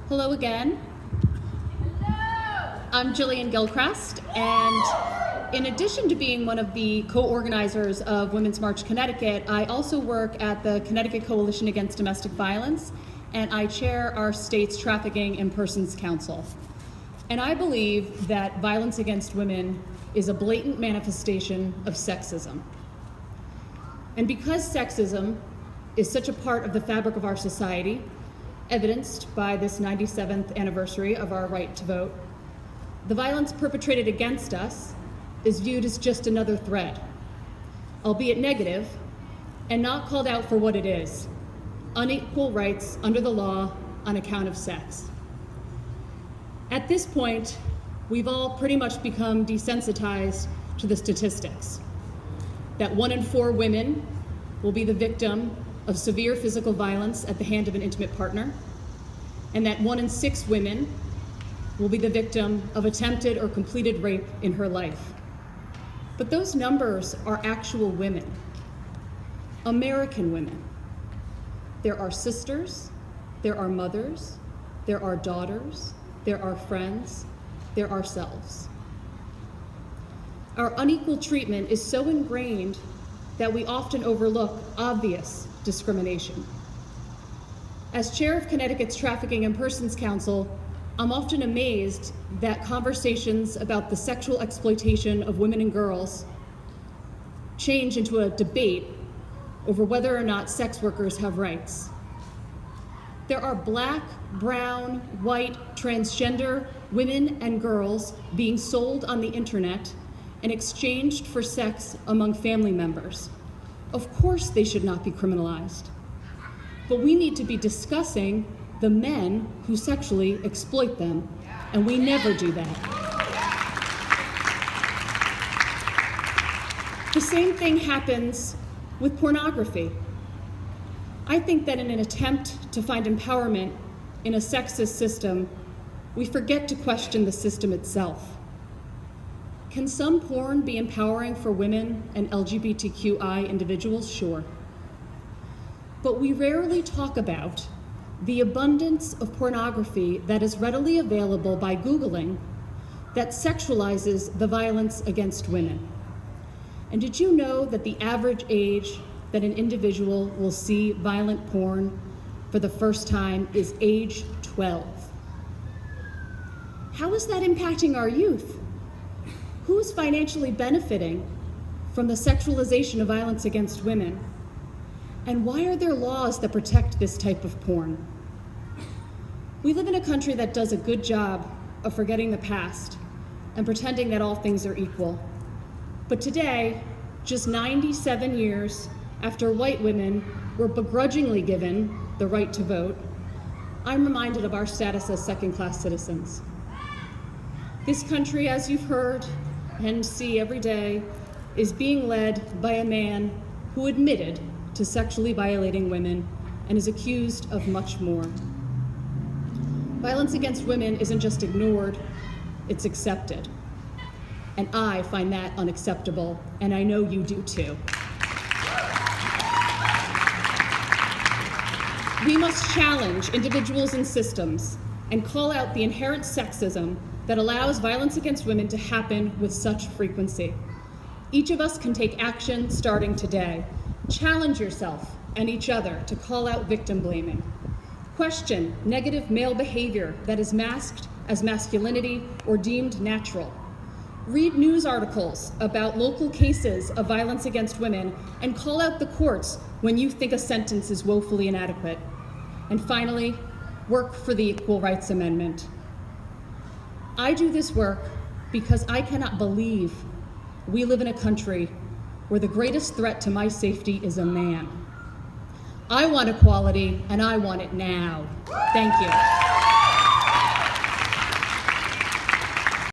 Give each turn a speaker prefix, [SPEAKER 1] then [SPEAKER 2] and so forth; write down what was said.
[SPEAKER 1] Hello again. Hello. I'm Jillian Gilchrest, and in addition to being one of the co-organizers of Women's March Connecticut, I also work at the Connecticut Coalition Against Domestic Violence, and I chair our state's Trafficking and Persons Council. And I believe that violence against women is a blatant manifestation of sexism. And because sexism is such a part of the fabric of our society, evidenced by this 97th anniversary of our right to vote, the violence perpetrated against us is viewed as just another thread, albeit negative, and not called out for what it is: unequal rights under the law on account of sex. At this point, we've all pretty much become desensitized to the statistics, that 1 in 4 women will be the victim of severe physical violence at the hand of an intimate partner, and that 1 in 6 women will be the victim of attempted or completed rape in her life. But those numbers are actual women, American women. There are sisters, there are mothers, there are daughters, there are friends, there are selves. Our unequal treatment is so ingrained that we often overlook obvious discrimination. As chair of Connecticut's Trafficking and Persons Council, I'm often amazed that conversations about the sexual exploitation of women and girls change into a debate over whether or not sex workers have rights. There are Black, brown, white, transgender women and girls being sold on the internet and exchanged for sex among family members. Of course they should not be criminalized. But we need to be discussing the men who sexually exploit them, and we never do that. The same thing happens with pornography. I think that in an attempt to find empowerment in a sexist system, we forget to question the system itself. Can some porn be empowering for women and LGBTQI individuals? Sure. But we rarely talk about the abundance of pornography that is readily available by Googling that sexualizes the violence against women. And did you know that the average age that an individual will see violent porn for the first time is age 12? How is that impacting our youth? Who is financially benefiting from the sexualization of violence against women? And why are there laws that protect this type of porn? We live in a country that does a good job of forgetting the past and pretending that all things are equal. But today, just 97 years after white women were begrudgingly given the right to vote, I'm reminded of our status as second-class citizens. This country, as you've heard and see every day, is being led by a man who admitted to sexually violating women and is accused of much more. Violence against women isn't just ignored, it's accepted. And I find that unacceptable, and I know you do too. We must challenge individuals and systems and call out the inherent sexism that allows violence against women to happen with such frequency. Each of us can take action starting today. Challenge yourself and each other to call out victim blaming. Question negative male behavior that is masked as masculinity or deemed natural. Read news articles about local cases of violence against women and call out the courts when you think a sentence is woefully inadequate. And finally, work for the Equal Rights Amendment. I do this work because I cannot believe we live in a country where the greatest threat to my safety is a man. I want equality, and I want it now. Thank you.